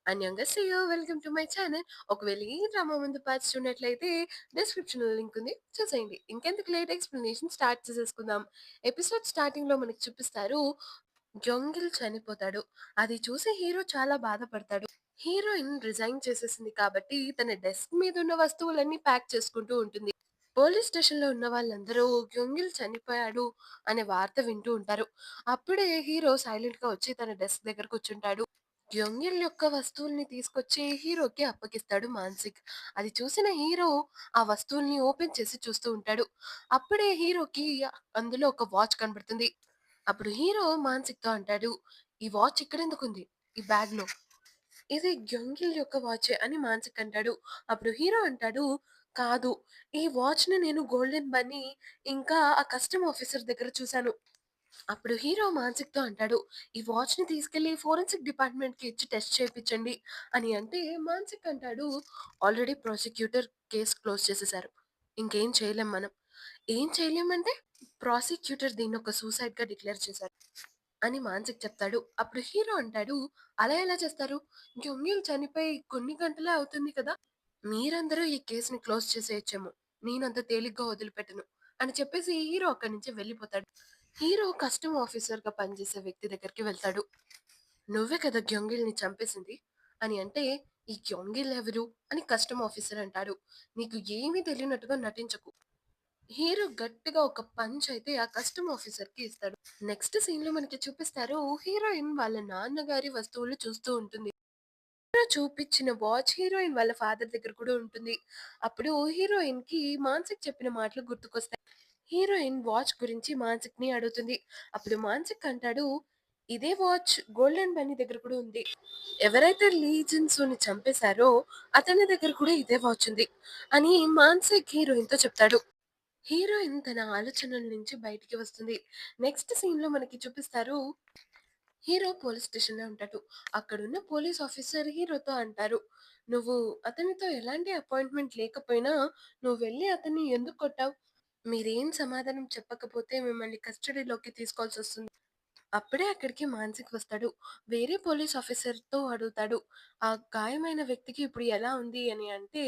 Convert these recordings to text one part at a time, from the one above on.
అన్యంగసేయో welcome to my channel. ఒకవేళ ఈ drama ముందు పార్ట్స్ చూడనట్లయితే డిస్క్రిప్షన్‌లో లింక్ ఉంది. చూసేయండి. ఇంకెందుకు లేట్ ఎక్స్‌ప్లనేషన్ స్టార్ట్ చేసేసుకుందాం. ఎపిసోడ్ స్టార్టింగ్‌లో మనకి చూపిస్తారు. జొంగిల్ చనిపోతాడు. అది చూసి హీరో చాలా బాధపడతాడు. హీరోయిన్ రిజైన్ చేసేసింది కాబట్టి తన డెస్క్ మీద ఉన్న వస్తువులన్నీ ప్యాక్ చేసుకుంటూ ఉంటుంది. పోలీస్ స్టేషన్‌లో ఉన్న వాళ్ళందరూ జొంగిల్ చనిపోయాడు అనే వార్త వింటూ ఉంటారు. అప్పుడే హీరో సైలెంట్‌గా వచ్చి తన డెస్క్ దగ్గర కూర్చుంటాడు. యంగిల్ యొక్క వస్తువుల్ని తీసుకొచ్చి హీరోకి అప్పగిస్తాడు మాన్సిక్. అది చూసిన హీరో ఆ వస్తువుల్ని ఓపెన్ చేసి చూస్తూ ఉంటాడు. అప్పుడే హీరోకి అందులో ఒక వాచ్ కనబడుతుంది. అప్పుడు హీరో మాన్సిక్‌తో అంటాడు, "ఈ వాచ్ ఇక్కడెందుకుంది? ఈ బ్యాగ్‌లో." "ఇది యంగిల్ యొక్క వాచే" అని మాన్సిక్ అంటాడు. అప్పుడు హీరో అంటాడు, "కాదు. ఈ వాచ్‌ని నేను గోల్డెన్ బన్నీ ఇంకా ఆ కస్టమ్ ఆఫీసర్ దగ్గర చూసాను." అప్పుడు హీరో మాన్సిక్‌తో అంటాడు, "ఈ వాచ్‌ని తీసుకెళ్ళి ఫోరెన్సిక్ డిపార్ట్‌మెంట్‌కి ఇచ్చి టెస్ట్ చేపిచ్చండి" అని అంటే, మాన్సిక్ అంటాడు, "ఆల్రెడీ ప్రాసిక్యూటర్ కేస్ క్లోజ్ చేసేసారు. ఇంకేం చేయలేం మనం." "ఏం చేయలేమంటే?" "ప్రాసిక్యూటర్ దీన్నొక సూసైడ్‌గా డిక్లేర్ చేశారు" అని మాన్సిక్ చెప్తాడు. అప్పుడు హీరో అంటాడు, "అలా ఎలా చేస్తారు? గమ్యుల్ చనిపోయి కొన్ని గంటలే అవుతుంది కదా! మీరందరూ ఈ కేస్‌ని క్లోజ్ చేసేయచ్చేమో. నేనంత తేలిగ్గా వదిలిపెట్టను" అని చెప్పేసి హీరో అక్కడి నుంచి వెళ్ళిపోతాడు. హీరో కస్టమ్ ఆఫీసర్‌గా పనిచేసే వ్యక్తి దగ్గరికి వెళ్తాడు. "నువ్వే కదా గ్యొంగిల్‌ని చంపేసింది" అని అంటే, "ఈ గ్యొంగిల్ ఎవరు?" అని కస్టమ్ ఆఫీసర్ అంటాడు. "నీకు ఏమీ తెలియనట్టుగా నటించకు." హీరో గట్టిగా ఒక పంచ్ అయితే ఆ కస్టమ్ ఆఫీసర్‌కి ఇస్తాడు. నెక్స్ట్ సీన్‌లో మనకి చూపిస్తారు. హీరోయిన్ వాళ్ళ నాన్నగారి వస్తువులు చూస్తూ ఉంటుంది. హీరో చూపిచ్చిన వాచ్ హీరోయిన్ వాళ్ళ ఫాదర్ దగ్గర కూడా ఉంటుంది. అప్పుడు హీరోయిన్‌కి మానసిక్ చెప్పిన మాటలు గుర్తుకొస్తాయి. హీరోయిన్ వాచ్ గురించి మాన్సిక్‌ని అడుగుతుంది. అప్పుడు మాన్సిక్ అంటాడు, "ఇదే వాచ్ గోల్డెన్ బన్నీ దగ్గర కూడా ఉంది. ఎవరైతే లీ జిన్‌సూని చంపేశారో అతని దగ్గర కూడా ఇదే వాచ్ ఉంది" అని మాన్సిక్ హీరోయిన్‌తో చెప్తాడు. హీరోయిన్ తన ఆలోచనల నుంచి బయటికి వస్తుంది. నెక్స్ట్ సీన్‌లో మనకి చూపిస్తారు. హీరో పోలీస్ స్టేషన్‌లో ఉంటాడు. అక్కడున్న పోలీస్ ఆఫీసర్ హీరోతో అంటారు, "నువ్వు అతనితో ఎలాంటి అపాయింట్‌మెంట్ లేకపోయినా నువ్వు వెళ్లి అతన్ని ఎందుకు కొట్టావు? మీరేం సమాధానం చెప్పకపోతే మిమ్మల్ని కస్టడీలోకి తీసుకోవాల్సొస్తుంది." అప్పుడే అక్కడికి మాన్సిక్ వస్తాడు. వేరే పోలీస్ ఆఫీసర్‌తో అడుగుతాడు. "ఆ గాయమైన వ్యక్తికి ఇప్పుడు ఎలా ఉంది?" అని అంటే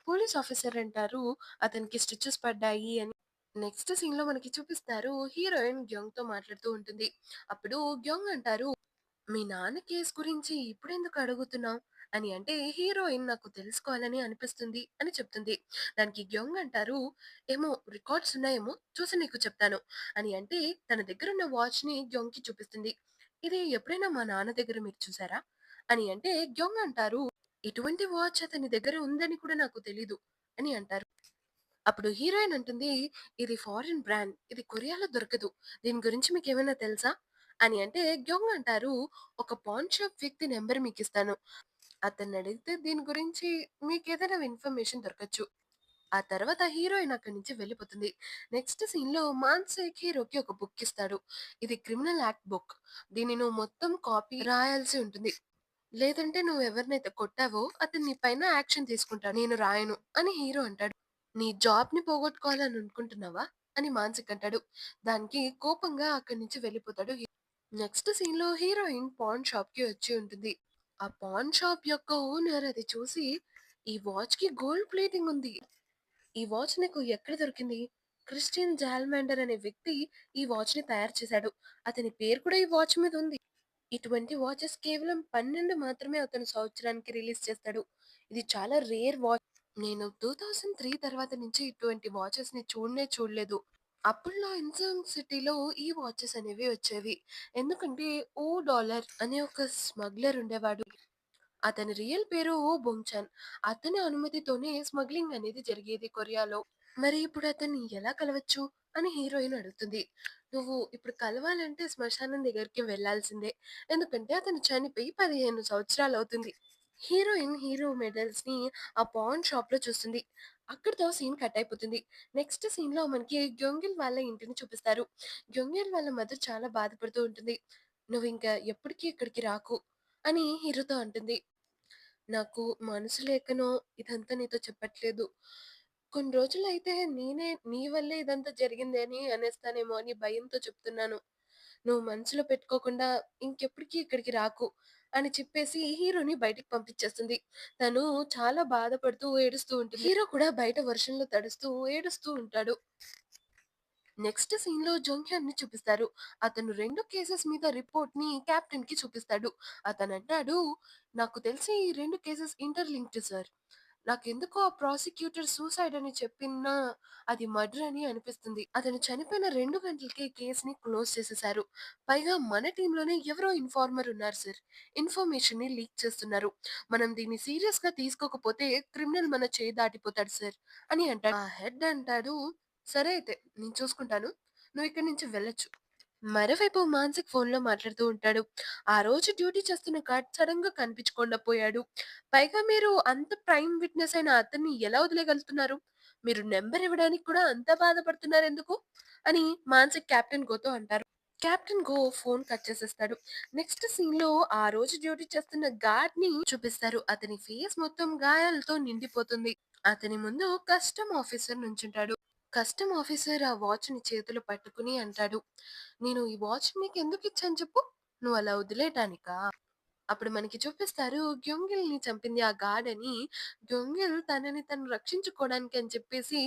పోలీస్ ఆఫీసర్ అంటారు, "అతనికి స్టిచెస్ పడ్డాయి" అని. నెక్స్ట్ సీన్‌లో మనకి చూపిస్తారు. హీరోయిన్ గ్యోంగ్‌తో మాట్లాడుతూ ఉంటుంది. అప్పుడు గ్యోంగ్ అంటారు, "మీ నాన్న కేస్ గురించి ఇప్పుడెందుకు అడుగుతున్నావు?" అని అంటే హీరోయిన్, "నాకు తెలుసుకోవాలని అనిపిస్తుంది" అని చెప్తుంది. దానికి గ్యోంగ్ అంటారు, "ఏమో రికార్డ్స్ ఉన్నాయేమో చూసి నీకు చెప్తాను" అని అంటే తన దగ్గరున్న వాచ్‌ని గ్యోంగ్‌కి చూపిస్తుంది. "ఇది ఎప్పుడైనా మా నాన్న దగ్గర మీరు చూసారా?" అని అంటే గ్యోంగ్ అంటారు, "ఇటువంటి వాచ్ అతని దగ్గర ఉందని కూడా నాకు తెలీదు" అని అంటారు. అప్పుడు హీరోయిన్ అంటుంది, "ఇది ఫారిన్ బ్రాండ్. ఇది కొరియాలో దొరకదు. దీని గురించి మీకేమైనా తెలుసా?" అని అంటే గ్యోంగ్ అంటారు, "ఒక పాన్ షాప్ వ్యక్తి నంబర్ మీకిస్తాను. అతన్నడిగితే దీని గురించి మీకేదైనా ఇన్ఫర్మేషన్ దొరకచ్చు." ఆ తర్వాత హీరోయిన్ అక్కడి నుంచి వెళ్ళిపోతుంది. నెక్స్ట్ సీన్‌లో మాన్సేక్ హీరోకి ఒక బుక్ ఇస్తాడు. "ఇది క్రిమినల్ యాక్ట్ బుక్. దీన్ని నువ్వు మొత్తం కాపీ రాయాల్సి ఉంటుంది. లేదంటే నువ్వెవరినైతే కొట్టావో అతను నీ పైన యాక్షన్ తీసుకుంటాడు. నేను రాయను" అని హీరో అంటాడు. "నీ జాబ్‌ని పోగొట్టుకోవాలని అనుకుంటున్నావా?" అని మానసిక్ అంటాడు. దానికి కోపంగా అక్కడి నుంచి వెళ్ళిపోతాడు. నెక్స్ట్ సీన్‌లో హీరోయిన్ పాన్ షాప్‌కి వచ్చి ఉంటుంది. ఆ పాన్ షాప్ యొక్క ఓనర్ అది చూసి, "ఈ వాచ్‌కి గోల్డ్ ప్లేటింగ్ ఉంది. ఈ వాచ్ నీకు ఎక్కడ దొరికింది?" "క్రిస్టియన్ జాల్మాండర్ అనే వ్యక్తి ఈ వాచ్‌ని తయారు చేశాడు. అతని పేరు కూడా ఈ వాచ్ మీద ఉంది. ఇటువంటి వాచెస్ కేవలం 12 మాత్రమే అతను సంవత్సరానికి రిలీజ్ చేస్తాడు. ఇది చాలా రేర్ వాచ్. నేను 2003 తర్వాత నుంచి ఇటువంటి వాచెస్‌ని చూడనే చూడలేదు." అప్పట్లో ఇన్సర్మ్ సిటీలో ఈ వాచెస్ అనేవి వచ్చేవి. ఎందుకంటే ఓ డాలర్ అనే ఒక స్మగ్లర్ ఉండేవాడు. అతని రియల్ పేరు ఓ బొంగ్‌చాన్. అతని అనుమతితోనే స్మగ్లింగ్ అనేది జరిగేది కొరియాలో. "మరి ఇప్పుడు అతన్ని ఎలా కలవచ్చు?" అని హీరోయిన్ అడుగుతుంది. "నువ్వు ఇప్పుడు కలవాలంటే శ్మశానం దగ్గరికి వెళ్ళాల్సిందే. ఎందుకంటే అతను చనిపోయి 15 సంవత్సరాలవుతుంది." హీరోయిన్ హీరో మెడల్స్‌ని ఆ పాన్ షాప్‌లో చూస్తుంది. అక్కడితో సీన్ కట్ అయిపోతుంది. నెక్స్ట్ సీన్‌లో మనకి గ్యోంగిల్ వాళ్ళ ఇంటిని చూపిస్తారు. గ్యోంగిల్ వాళ్ళ మదర్ చాలా బాధపడుతూ ఉంటుంది. "నువ్వింక ఎప్పటికి ఇక్కడికి రాకు" అని హీరోతో అంటుంది. "నాకు మనసు లేకనో ఇదంతా నీతో చెప్పట్లేదు. కొన్ని రోజులైతే నేనే నీ వల్లే ఇదంతా జరిగింది అని అనేస్తానేమో అని భయంతో చెప్తున్నాను. నువ్వు మనసులో పెట్టుకోకుండా ఇంకెప్పటికి ఇక్కడికి రాకు" అని చెప్పేసి హీరోని బయటికి పంపించేస్తుంది. తను చాలా బాధపడుతూ, ఏడుస్తూ ఉంటుంది. హీరో కూడా బయట వర్షంలో తడుస్తూ, ఏడుస్తూ ఉంటాడు. నెక్స్ట్ సీన్‌లో జంక్యాన్‌ని చూపిస్తారు. అతను 2 కేసెస్ మీద రిపోర్ట్‌ని కెప్టెన్‌కి చూపిస్తాడు. అతనంటాడు, "నాకు తెలిసి ఈ 2 కేసెస్ ఇంటర్‌లింక్డ్ సార్. నాకెందుకో ఆ ప్రాసిక్యూటర్ సూసైడ్ అని చెప్పినా అది మర్డర్ అని అనిపిస్తుంది. అతను చనిపోయిన 2 గంటలకే కేస్‌ని క్లోజ్ చేసేసారు. పైగా మన టీమ్‌లోనే ఎవరో ఇన్ఫార్మర్ ఉన్నారు సార్. ఇన్ఫర్మేషన్‌ని లీక్ చేస్తున్నారు. మనం దీన్ని సీరియస్‌గా తీసుకోకపోతే క్రిమినల్ మన చేయి దాటిపోతాడు సార్" అని అంటాడు. ఆ హెడ్ అంటాడు, "సరే అయితే నేను చూసుకుంటాను. నువ్వు ఇక్కడి నుంచి వెళ్ళొచ్చు." మరోవైపు మానసిక్ ఫోన్‌లో మాట్లాడుతూ ఉంటాడు. "ఆ రోజు డ్యూటీ చేస్తున్న గార్డ్ సడెన్‌గా కనిపించకుండా పోయాడు. పైగా మీరు అంత ప్రైమ్ విట్‌నెస్ అయిన అతన్ని ఎలా వదిలేయగలుగుతున్నారు? మీరు నంబర్ ఇవ్వడానికి కూడా అంత బాధపడుతున్నారెందుకు?" అని మానసిక్ కెప్టెన్ గోతో అంటారు. కెప్టెన్ గో ఫోన్ కట్ చేసేస్తాడు. నెక్స్ట్ సీన్‌లో ఆ రోజు డ్యూటీ చేస్తున్న గార్డ్‌ని చూపిస్తారు. అతని ఫేస్ మొత్తం గాయాలతో నిండిపోతుంది. అతని ముందు కస్టమ్ ఆఫీసర్ నుంచుంటాడు. కస్టమ్ ఆఫీసర్ ఆ వాచ్‌ని చేతిలో పట్టుకుని అంటాడు, "నేను ఈ వాచ్ నీకెందుకిచ్చాను చెప్పు? నువ్వలా వదిలేయటానికా?" అప్పుడు మనకి చూపిస్తారు గ్యోంగిల్‌ని చంపింది ఆ గార్డ్ అని. గ్యోంగిల్ తనని తను రక్షించుకోవడానికి అని చెప్పేసి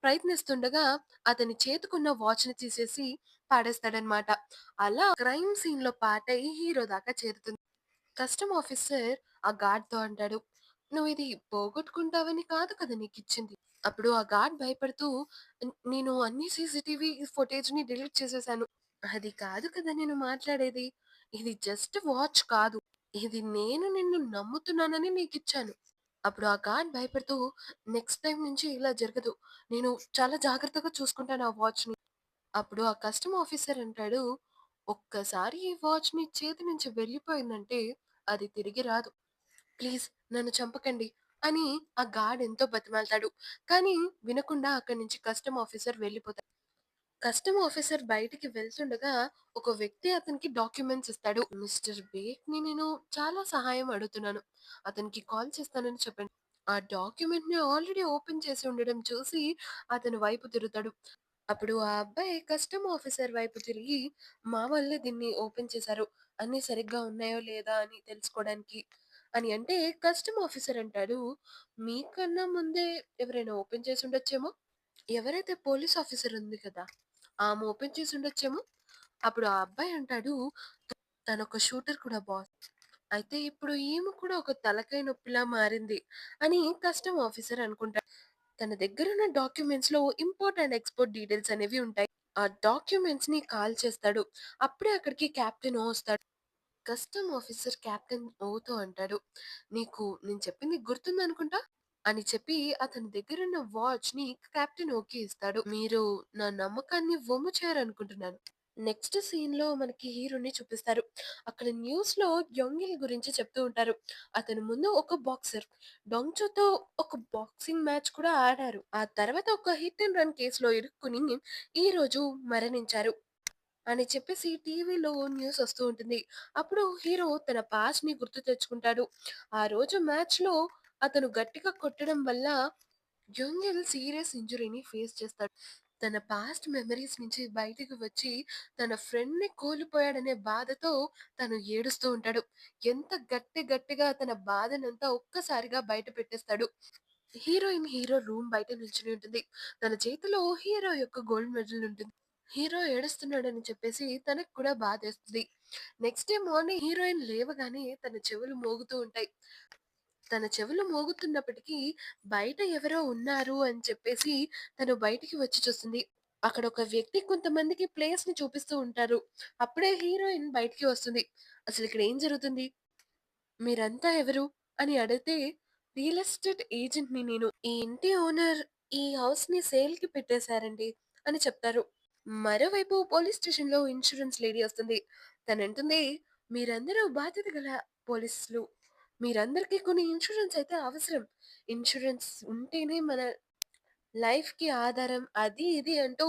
ప్రయత్నిస్తుండగా అతని చేతికున్న వాచ్‌ని తీసేసి పాడేస్తాడన్నమాట. అలా క్రైమ్ సీన్‌లో పార్టయి హీరో దాకా చేరుతుంది. కస్టమ్ ఆఫీసర్ ఆ గార్డ్‌తో అంటాడు, "నువ్విది పోగొట్టుకుంటావని కాదు కదా నీకిచ్చింది." అప్పుడు ఆ గార్డ్ భయపడుతూ, నేను అన్ని సీసీటీవీ ఫుటేజ్‌ని డిలీట్ చేసేసాను." "అది కాదు కదా నేను మాట్లాడేది. ఇది జస్ట్ వాచ్ కాదు. ఇది నేను నిన్ను నమ్ముతున్నానని నీకిచ్చాను." అప్పుడు ఆ గార్డ్ భయపడుతూ, "నెక్స్ట్ టైమ్ నుంచి ఇలా జరగదు. నేను చాలా జాగ్రత్తగా చూసుకుంటాను ఆ వాచ్‌ని." అప్పుడు ఆ కస్టమ్ ఆఫీసర్ అంటాడు, "ఒక్కసారి ఈ వాచ్ నీ చేతి నుంచి వెళ్ళిపోయిందంటే అది తిరిగి రాదు. ప్లీజ్ నన్ను చంపకండి" అని ఆ గార్డ్ ఎంతో బతిమాలతాడు. కానీ వినకుండా అక్కడి నుంచి కస్టమ్ ఆఫీసర్ వెళ్ళిపోతాడు. కస్టమ్ ఆఫీసర్ బయటికి వెళ్తుండగా ఒక వ్యక్తి అతనికి డాక్యుమెంట్స్ ఇస్తాడు. "మిస్టర్ బేక్‌ని నేను చాలా సహాయం అడుగుతున్నాను. అతనికి కాల్ చేస్తానని చెప్పండి." ఆ డాక్యుమెంట్‌ని ఆల్రెడీ ఓపెన్ చేసి ఉండడం చూసి అతని వైపు తిరుగుతాడు. అప్పుడు ఆ అబ్బాయి కస్టమ్ ఆఫీసర్ వైపు తిరిగి, "మా వల్లే దీన్ని ఓపెన్ చేశారు. అన్నీ సరిగ్గా ఉన్నాయో లేదా అని తెలుసుకోవడానికి" అని అంటే, కస్టమ్ ఆఫీసర్ అంటాడు, "మీకన్నా ముందే ఎవరైనా ఓపెన్ చేసి ఉండొచ్చేమో. ఎవరైతే పోలీస్ ఆఫీసర్ ఉంది కదా! ఆమె ఓపెన్ చేసి ఉండొచ్చేమో." అప్పుడు ఆ అబ్బాయి అంటాడు, "తనొక షూటర్ కూడా బాస్. అయితే ఇప్పుడు ఈమె కూడా ఒక తలకాయ నొప్పిలా మారింది" అని కస్టమ్ ఆఫీసర్ అనుకుంటాడు. తన దగ్గరున్న డాక్యుమెంట్స్‌లో ఇంపోర్ట్ అండ్ ఎక్స్‌పోర్ట్ డీటెయిల్స్ అనేవి ఉంటాయి. ఆ డాక్యుమెంట్స్‌ని కాల్ చేస్తాడు. అప్పుడే అక్కడికి కెప్టెన్ ఓ వస్తాడు. కస్టమ్ ఆఫీసర్ కెప్టెన్ ఓతో అంటాడు, "నీకు నేను చెప్పింది గుర్తుందనుకుంటా" అని చెప్పి అతని దగ్గరున్న వాచ్‌ని కెప్టెన్ ఓకి ఇస్తాడు. "మీరు నా నమ్మకాన్ని వమ్ము చేయరనుకుంటున్నాను." నెక్స్ట్ సీన్‌లో మనకి హీరోని చూపిస్తారు. అక్కడ న్యూస్‌లో యంగిల్ గురించి చెప్తూ ఉంటారు. అతను ముందు ఒక బాక్సర్. డొంగ్‌చోతో ఒక బాక్సింగ్ మ్యాచ్ కూడా ఆడారు. ఆ తర్వాత ఒక హిట్ అండ్ రన్ కేసులో ఇరుక్కుని ఈరోజు మరణించారు అని చెప్పేసి టీవీలో న్యూస్ వస్తూ ఉంటుంది. అప్పుడు హీరో తన పాస్ట్‌ని గుర్తు తెచ్చుకుంటాడు. ఆ రోజు మ్యాచ్‌లో అతను గట్టిగా కొట్టడం వల్ల యంగిల్ సీరియస్ ఇంజ్యూరీని ఫేస్ చేస్తాడు. తన పాస్ట్ మెమరీస్ నుంచి బయటికి వచ్చి తన ఫ్రెండ్‌ని కోల్పోయాడనే బాధతో తను ఏడుస్తూ ఉంటాడు. ఎంత గట్టిగా తన బాధనంతా ఒక్కసారిగా బయట పెట్టేస్తాడు. హీరోయిన్ హీరో రూమ్ బయట నిల్చొని ఉంటుంది. తన చేతిలో హీరో యొక్క గోల్డ్ మెడల్ ఉంటుంది. హీరో ఏడుస్తున్నాడని చెప్పేసి తనకు కూడా బాధేస్తుంది. నెక్స్ట్ డే మార్నింగ్ హీరోయిన్ లేవగానే తన చెవులు మోగుతూ ఉంటాయి. తన చెవులు మోగుతున్నప్పటికీ బయట ఎవరో ఉన్నారు అని చెప్పేసి తను బయటికి వచ్చి చూస్తుంది. అక్కడ ఒక వ్యక్తి కొంతమందికి ప్లేస్‌ని చూపిస్తూ ఉంటారు. అప్పుడే హీరోయిన్ బయటికి వస్తుంది. "అసలిక్కడ ఏం జరుగుతుంది? మీరంతా ఎవరు?" అని అడిగితే, "రియల్ ఎస్టేట్ ఏజెంట్‌ని నేను. ఈ ఇంటి ఓనర్ ఈ హౌస్‌ని సేల్‌కి పెట్టేశారండి" అని చెప్తారు. మరోవైపు పోలీస్ స్టేషన్‌లో ఇన్స్యూరెన్స్ లేడీ వస్తుంది. తనంటుంది, "మీరందరూ బాధ్యత గల పోలీసులు. మీరందరికీ కొన్ని ఇన్స్యూరెన్స్ అయితే అవసరం. ఇన్స్యూరెన్స్ ఉంటేనే మన లైఫ్‌కి ఆధారం" అది ఇది అంటూ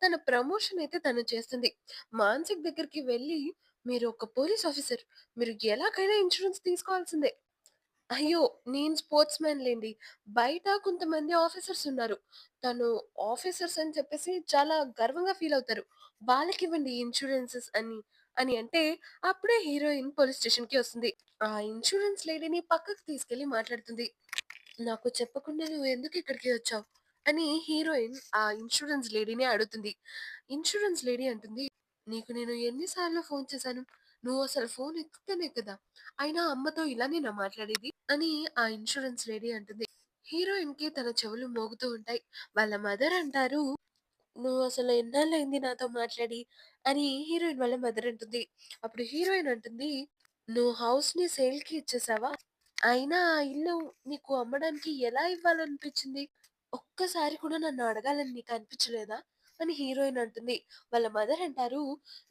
తన ప్రమోషన్ అయితే తను చేస్తుంది. మానసిక్ దగ్గరికి వెళ్లి, "మీరు ఒక పోలీస్ ఆఫీసర్. మీరు ఎలాగైనా ఇన్స్యూరెన్స్ తీసుకోవాల్సిందే." అయ్యో! నేను స్పోర్ట్స్ మ్యాన్ లెండి. బయట కొంతమంది ఆఫీసర్స్ ఉన్నారు. తను ఆఫీసర్స్ అని చెప్పేసి చాలా గర్వంగా ఫీల్ అవుతారు. వాళ్ళకివ్వండి ఇన్స్యూరెన్సెస్ అని, అని అంటే అప్పుడే హీరోయిన్ పోలీస్ స్టేషన్‌కి వస్తుంది. ఆ ఇన్స్యూరెన్స్ లేడీని పక్కకు తీసుకెళ్ళి మాట్లాడుతుంది. "నాకు చెప్పకుండా నువ్వెందుకు ఇక్కడికి వచ్చావు?" అని హీరోయిన్ ఆ ఇన్స్యూరెన్స్ లేడీని అడుగుతుంది. ఇన్స్యూరెన్స్ లేడీ అంటుంది, "నీకు నేను ఎన్ని సార్లు ఫోను చేశాను? నువ్వసలు ఫోను ఎత్తుతనే కదా! అయినా అమ్మతో ఇలానేనా మాట్లాడేది?" అని ఆ ఇన్స్యూరెన్స్ లేడీ అంటుంది. హీరోయిన్‌కి తన చెవులు మోగుతూ ఉంటాయి. వాళ్ళ మదర్ అంటారు, "నువ్వసలు ఎన్నాళ్ళయింది నాతో మాట్లాడి?" అని హీరోయిన్ వాళ్ళ మదర్ అంటుంది. అప్పుడు హీరోయిన్ అంటుంది, "నువ్వు హౌస్‌ని సేల్‌కి ఇచ్చేసావా? అయినా ఆ ఇల్లు నీకు అమ్మడానికి ఎలా ఇవ్వాలనిపించింది? ఒక్కసారి కూడా నన్ను అడగాలని నీకు అనిపించలేదా?" అని హీరోయిన్ అంటుంది. వాళ్ళ మదర్ అంటారు,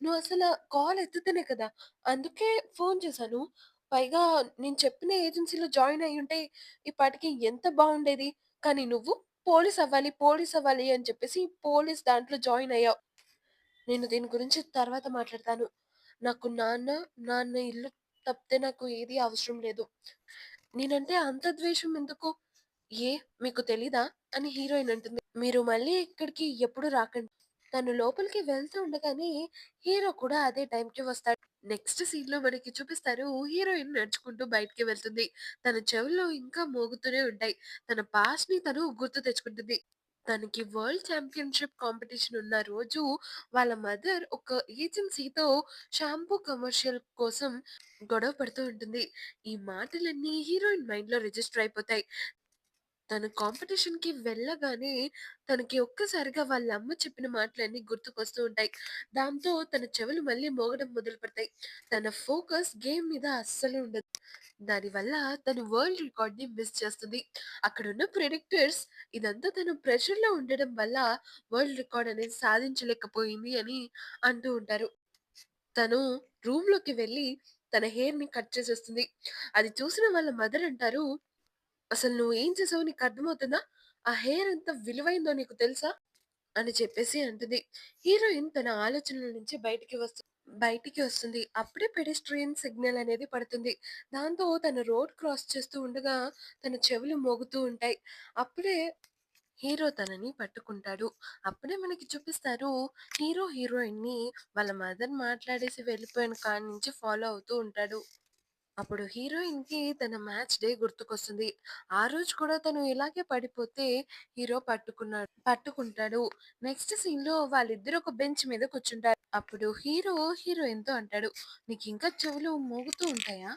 "నువ్వసల కాల్ ఎత్తుతనే కదా! అందుకే ఫోను చేశాను. పైగా నేను చెప్పిన ఏజెన్సీలో జాయిన్ అయ్యుంటే ఈ పాటికి ఎంత బావుండేది. కానీ నువ్వు పోలీస్ అవ్వాలి, పోలీస్ అవ్వాలి అని చెప్పేసి పోలీస్ దాంట్లో జాయిన్ అయ్యావు. నేను దీని గురించి తర్వాత మాట్లాడతాను. నాకు నాన్న ఇల్లు తప్పితే నాకు ఏది అవసరం లేదు. నేనంటే అంత ద్వేషం ఎందుకు? ఏ మీకు తెలీదా?" అని హీరోయిన్ అంటుంది. "మీరు మళ్ళీ ఇక్కడికి ఎప్పుడు రాకండి." తను లోపలికి వెళ్తూ ఉండగానే హీరో కూడా అదే టైంకి వస్తాడు. నెక్స్ట్ సీన్‌లో మనకి చూపిస్తారు హీరోయిన్ నడుచుకుంటూ బయటికి వెళ్తుంది. తన చెవుల్లో ఇంకా మోగుతూనే ఉంటాయి. తన పాస్ట్‌ని తను గుర్తు తెచ్చుకుంటుంది. తనకి వరల్డ్ ఛాంపియన్‌షిప్ కాంపిటీషన్ ఉన్న రోజు వాళ్ళ మదర్ ఒక ఏజెన్సీతో షాంపూ కమర్షియల్ కోసం గొడవ పడుతూ ఉంటుంది. ఈ మాటలన్నీ హీరోయిన్ మైండ్‌లో రిజిస్టర్ అయిపోతాయి. తను కాంపిటీషన్‌కి వెళ్ళగానే తనకి ఒక్కసారిగా వాళ్ళ అమ్మ చెప్పిన మాటలన్నీ గుర్తుకొస్తూ ఉంటాయి. దాంతో తన చెవులు మళ్ళీ మోగడం మొదలుపెడతాయి. తన ఫోకస్ గేమ్ మీద అస్సలు ఉండదు. దానివల్ల తను వరల్డ్ రికార్డ్‌ని మిస్ చేస్తుంది. అక్కడున్న ప్రెడిక్టర్స్ ఇదంతా తను ప్రెషర్‌లో ఉండడం వల్ల వరల్డ్ రికార్డ్ అనేది సాధించలేకపోయింది అని అంటూ ఉంటారు. తను రూమ్‌లోకి వెళ్ళి తన హెయిర్‌ని కట్ చేసేస్తుంది. అది చూసిన వాళ్ళ మదర్ అంటారు, "అసలు నువ్వేం చేసావో నీకర్థమవుతుందా? ఆ హెయిర్ ఎంత విలువైందో నీకు తెలుసా?" అని చెప్పేసి అంటుంది. హీరోయిన్ తన ఆలోచనల నుంచి బయటికి వస్తుంది. అప్పుడే పెడెస్ట్రియన్ సిగ్నల్ అనేది పడుతుంది. దాంతో తను రోడ్ క్రాస్ చేస్తూ ఉండగా తన చెవులు మోగుతూ ఉంటాయి. అప్పుడే హీరో తనని పట్టుకుంటాడు. అప్పుడే మనకి చూపిస్తారు హీరోయిన్‌ని వాళ్ళ మదర్ మాట్లాడేసి వెళ్ళిపోయిన కాడి నుంచి ఫాలో అవుతూ ఉంటాడు. అప్పుడు హీరోయిన్‌కి తన మ్యాచ్ డే గుర్తుకొస్తుంది. ఆ రోజు కూడా తను ఇలాగే పడిపోతే హీరో పట్టుకుంటాడు. నెక్స్ట్ సీన్‌లో వాళ్ళిద్దరూ ఒక బెంచ్ మీద కూర్చుంటారు. అప్పుడు హీరో హీరోయిన్‌తో అంటాడు, "నీకింకా చెవులు మోగుతూ ఉంటాయా?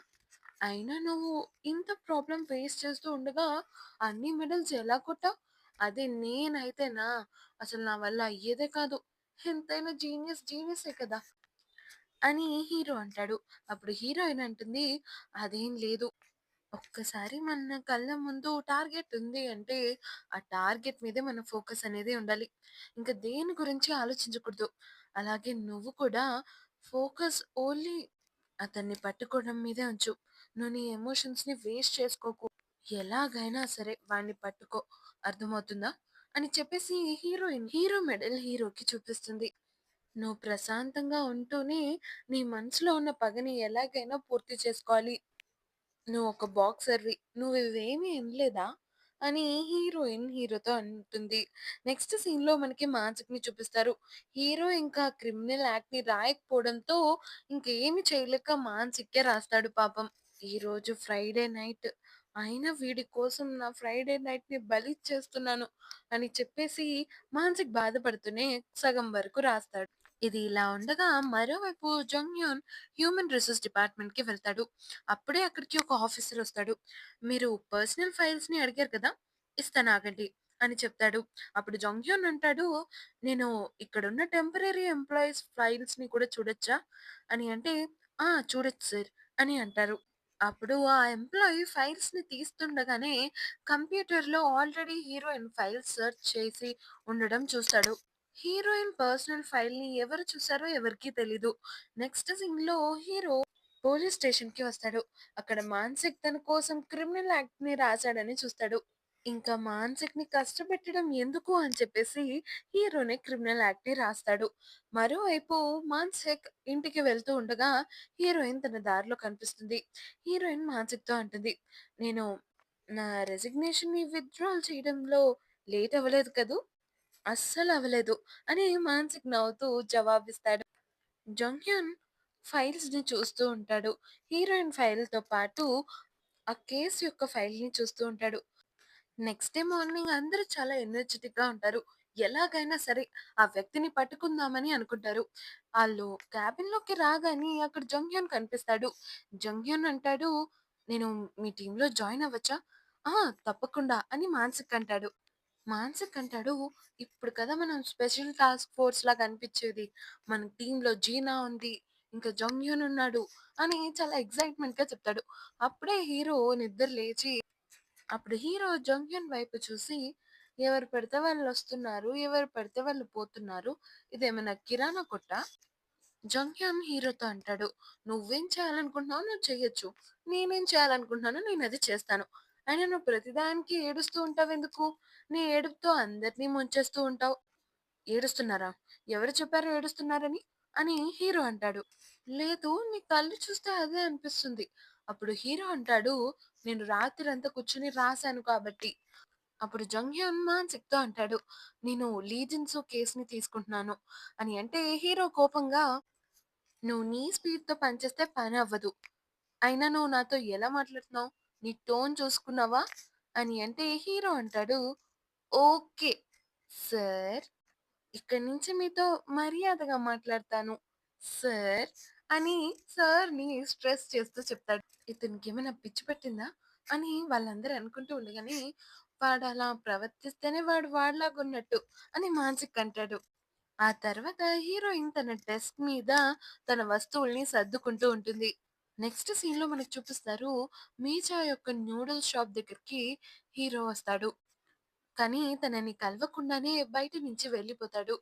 అయినా నువ్వు ఇంత ప్రాబ్లమ్ ఫేస్ చేస్తూ ఉండగా అన్ని మెడల్స్ ఎలా కొట్టావు? అదే నేనైతేనా అసలు నా వల్ల అయ్యేదే కాదు. ఎంతైనా జీనియసే కదా!" అని హీరో అంటాడు. అప్పుడు హీరోయిన్ అంటుంది, "అదేం లేదు. ఒక్కసారి మన కళ్ళ ముందు టార్గెట్ ఉంది అంటే, ఆ టార్గెట్ మీదే మన ఫోకస్ అనేది ఉండాలి. ఇంక దేని గురించి ఆలోచించకూడదు. అలాగే నువ్వు కూడా ఫోకస్ ఓన్లీ అతన్ని పట్టుకోవడం మీదే ఉంచు. నువ్వు నీ ఎమోషన్స్‌ని వేస్ట్ చేసుకోకు. ఎలాగైనా సరే వాడిని పట్టుకో. అర్థమవుతుందా?" అని చెప్పేసి హీరో మెడల్ హీరోకి చూపిస్తుంది. "నువ్వు ప్రశాంతంగా ఉంటూనే నీ మనసులో ఉన్న పగని ఎలాగైనా పూర్తి చేసుకోవాలి. నువ్వొక బాక్సర్‌వి. నువ్వివేమీ ఇనలేదా?" అని హీరోయిన్ హీరోతో అంటుంది. నెక్స్ట్ సీన్‌లో మనకి మాన్సిక్‌ని చూపిస్తారు. హీరో ఇంకా క్రిమినల్ యాక్ట్‌ని రాయకపోవడంతో ఇంకేమి చేయలేక మాన్సిక్కే రాస్తాడు పాపం. "ఈరోజు ఫ్రైడే నైట్. అయినా వీడి కోసం నా ఫ్రైడే నైట్‌ని బలిచ్చేస్తున్నాను" అని చెప్పేసి మాన్సిక్ బాధపడుతూనే సగం వరకు రాస్తాడు. ఇది ఇలా ఉండగా మరోవైపు జంగ్‌యోన్ హ్యూమన్ రిసోర్స్ డిపార్ట్మెంట్‌కి వెళ్తాడు. అప్పుడే అక్కడికి ఒక ఆఫీసర్ వస్తాడు. "మీరు పర్సనల్ ఫైల్స్‌ని అడిగారు కదా! ఇస్తానాగండి" అని చెప్తాడు. అప్పుడు జంగ్‌యోన్ అంటాడు, "నేను ఇక్కడున్న టెంపరరీ ఎంప్లాయీస్ ఫైల్స్‌ని కూడా చూడొచ్చా?" అని అంటే, "ఆ! చూడొచ్చు సార్" అని అంటారు. అప్పుడు ఆ ఎంప్లాయీ ఫైల్స్‌ని తీస్తుండగానే కంప్యూటర్‌లో ఆల్రెడీ హీరోయిన్ ఫైల్స్ సెర్చ్ చేసి ఉండడం చూస్తాడు. హీరోయిన్ పర్సనల్ ఫైల్‌ని ఎవరు చూసారో ఎవరికీ తెలీదు. నెక్స్ట్ సీన్‌లో హీరో పోలీస్ స్టేషన్‌కి వస్తాడు. అక్కడ మాన్సిక్ తన కోసం క్రిమినల్ యాక్ట్‌ని రాసాడని చూస్తాడు. ఇంకా మాన్సిక్‌ని కష్టపెట్టడం ఎందుకు అని చెప్పేసి హీరోనే క్రిమినల్ యాక్ట్‌ని రాస్తాడు. మరోవైపు మాన్సిక్ ఇంటికి వెళ్తూ ఉండగా హీరోయిన్ తన దారిలో కనిపిస్తుంది. హీరోయిన్ మాన్సిక్‌తో అంటుంది, "నేను నా రెసిగ్నేషన్‌ని విత్‌డ్రాల్ చేయడంలో లేట్ అవ్వలేదు కదూ?" "అస్సలవ్వలేదు" అని మాన్సిక్ నవ్వుతూ జవాబిస్తాడు. జంగ్‌hyun ఫైల్స్‌ని చూస్తూ ఉంటాడు. హీరోయిన్ ఫైల్‌తో పాటు ఆ కేస్ యొక్క ఫైల్‌ని చూస్తూ ఉంటాడు. నెక్స్ట్ డే మార్నింగ్ అందరూ చాలా ఎనర్జిటిక్‌గా ఉంటారు. ఎలాగైనా సరే ఆ వ్యక్తిని పట్టుకుందామని అనుకుంటారు. ఆళ్ళు క్యాబిన్‌లోకి రాగానే అక్కడ జంగ్‌హ్యున్ కనిపిస్తాడు. జంగ్‌హ్యున్ అంటాడు, "నేను మీ టీమ్‌లో జాయిన్ అవ్వచ్చా?" "ఆ! తప్పకుండా" అని మానసిక్ అంటాడు. మానసిక్ అంటాడు, "ఇప్పుడు కదా మనం స్పెషల్ టాస్క్ ఫోర్స్‌లా కనిపించేది. మన టీమ్‌లో జీనా ఉంది. ఇంకా జంగ్‌హ్యున్ ఉన్నాడు" అని చాలా ఎక్సైట్‌మెంట్‌గా చెప్తాడు. అప్పుడే హీరో నిద్ర లేచి హీరో జంగ్‌హ్యున్ వైపు చూసి, "ఎవరు పడితే వాళ్ళొస్తున్నారు. ఎవరు పడితే వాళ్ళు పోతున్నారు. ఇదేమైనా కిరాణా కొట్టా?" జంగ్‌హ్యున్ హీరోతో అంటాడు, "నువ్వేం చేయాలనుకుంటున్నావో నువ్వు చెయ్యొచ్చు. నేనేం చేయాలనుకుంటున్నానో నేనది చేస్తాను. అయినా నువ్వు ప్రతిదానికి ఏడుస్తూ ఉంటావెందుకు? నీ ఏడుపుతో అందరిని ముంచేస్తూ ఉంటావు." "ఏడుస్తున్నారా? ఎవరు చెప్పారు ఏడుస్తున్నారని?" అని హీరో అంటాడు. "లేదు, నీ కళ్ళు చూస్తే అదే అనిపిస్తుంది." అప్పుడు హీరో అంటాడు, "నేను రాత్రంతా కూర్చొని రాసాను కాబట్టి." అప్పుడు జంగ్‌హ్యున్ మాన్‌సిక్‌తో అంటాడు, "నేను లీ జిన్-సూ కేస్‌ని తీసుకుంటున్నాను" అని. అంటే హీరో కోపంగా, "నువ్వు నీ స్పీడ్‌తో పనిచేస్తే పనవ్వదు. అయినా నువ్వు నాతో ఎలా మాట్లాడుతున్నావు? నీ టోన్ చూసుకున్నావా?" అని అంటే హీరో అంటాడు, "ఓకే సార్. ఇక్కడి నుంచి మీతో మర్యాదగా మాట్లాడతాను సార్" అని సార్‌ని స్ట్రెస్ చేస్తూ చెప్తాడు. ఇతనికేమైనా పిచ్చి పట్టిందా? అని వాళ్ళందరూ అనుకుంటూ ఉండగానే, వాడలా ప్రవర్తిస్తేనే వాడు వాడిలాగున్నట్టు అని మానసిక్ అంటాడు. ఆ తర్వాత హీరోయిన్ తన డెస్క్ మీద తన వస్తువుల్ని సర్దుకుంటూ ఉంటుంది. నెక్స్ట్ సీన్‌లో మనకు చూపిస్తారు, మీజా యొక్క నూడిల్స్ షాప్ దగ్గరికి హీరో వస్తాడు. కానీ తనని కలవకుండానే బయట నుంచి వెళ్ళిపోతాడు.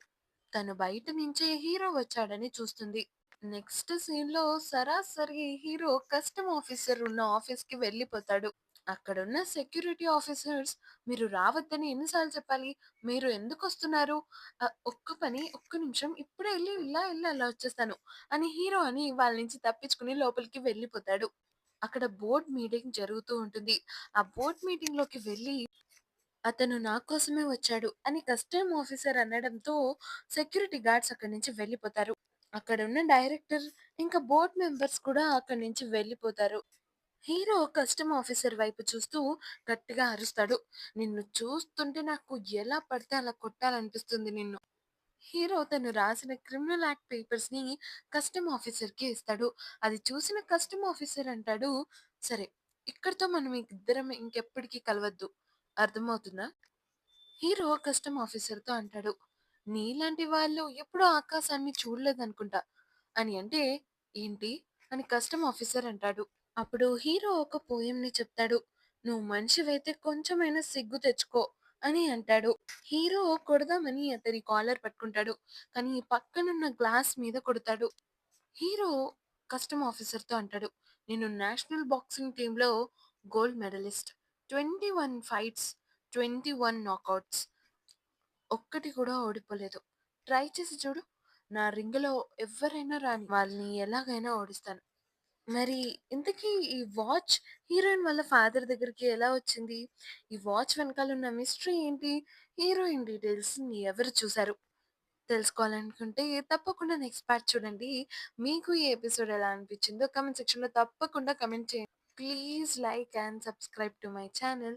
తను బయట నుంచే హీరో వచ్చాడని చూస్తుంది. నెక్స్ట్ సీన్‌లో సరాసరి హీరో కస్టమ్ ఆఫీసర్ ఉన్న ఆఫీస్‌కి వెళ్ళిపోతాడు. అక్కడున్న సెక్యూరిటీ ఆఫీసర్స్, "మీరు రావద్దని ఎన్ని సార్లు చెప్పాలి? మీరు ఎందుకొస్తున్నారు? ఒక్క నిమిషం ఇప్పుడే ఎళ్లి ఇలా అలా వచ్చేస్తాను" అని హీరో అని వాళ్ళ నుంచి తప్పించుకొని లోపలికి వెళ్ళిపోతాడు. అక్కడ బోర్డ్ మీటింగ్ జరుగుతూ ఉంటుంది. ఆ బోర్డ్ మీటింగ్‌లోకి వెళ్ళి, "అతను నా కోసమే వచ్చాడు" అని కస్టమ్ ఆఫీసర్ అనడంతో సెక్యూరిటీ గార్డ్స్ అక్కడి నుంచి వెళ్ళిపోతారు. అక్కడున్న డైరెక్టర్, ఇంకా బోర్డ్ మెంబర్స్ కూడా అక్కడి నుంచి వెళ్ళిపోతారు. హీరో కస్టమ్ ఆఫీసర్ వైపు చూస్తూ గట్టిగా అరుస్తాడు, "నిన్ను చూస్తుంటే నాకు ఎలా పడితే అలా కొట్టాలనిపిస్తుంది నిన్ను." హీరో తను రాసిన క్రిమినల్ యాక్ట్ పేపర్స్‌ని కస్టమ్ ఆఫీసర్‌కి ఇస్తాడు. అది చూసిన కస్టమ్ ఆఫీసర్ అంటాడు, "సరే, ఇక్కడితో మనం ఇద్దరం ఇంకెప్పటికి కలవద్దు. అర్థమవుతుందా?" హీరో కస్టమ్ ఆఫీసర్‌తో అంటాడు, "నీలాంటి వాళ్ళు ఎప్పుడూ ఆకాశాన్ని చూడలేదనుకుంటా" అని అంటే, "ఏంటి?" అని కస్టమ్ ఆఫీసర్ అంటాడు. అప్పుడు హీరో ఒక పోయెమ్‌ని చెప్తాడు. "నువ్వు మనిషివైతే కొంచెమైనా సిగ్గు తెచ్చుకో" అని అంటాడు. హీరో కొడదామని అతని కాలర్ పట్టుకుంటాడు. కానీ పక్కనున్న గ్లాస్ మీద కొడతాడు. హీరో కస్టమ్ ఆఫీసర్‌తో అంటాడు, "నేను నేషనల్ బాక్సింగ్ టీమ్‌లో గోల్డ్ మెడలిస్ట్. 21 fights, 21 knockouts. ఒక్కటి కూడా ఓడిపోలేదు. ట్రై చేసి చూడు. నా రింగ్‌లో ఎవ్వరైనా రాని వాళ్ళని ఎలాగైనా ఓడిస్తాను." మరి ఇంతకీ ఈ వాచ్ హీరోయిన్ వాళ్ళ ఫాదర్ దగ్గరికి ఎలా వచ్చింది? ఈ వాచ్ వెనకాలున్న మిస్టరీ ఏంటి? హీరోయిన్ డీటెయిల్స్‌ని ఎవరు చూసారు? తెలుసుకోవాలనుకుంటే తప్పకుండా నెక్స్ట్ పార్ట్ చూడండి. మీకు ఈ ఎపిసోడ్ ఎలా అనిపించిందో కామెంట్ సెక్షన్‌లో తప్పకుండా కామెంట్ చేయండి. Please like and subscribe to my channel.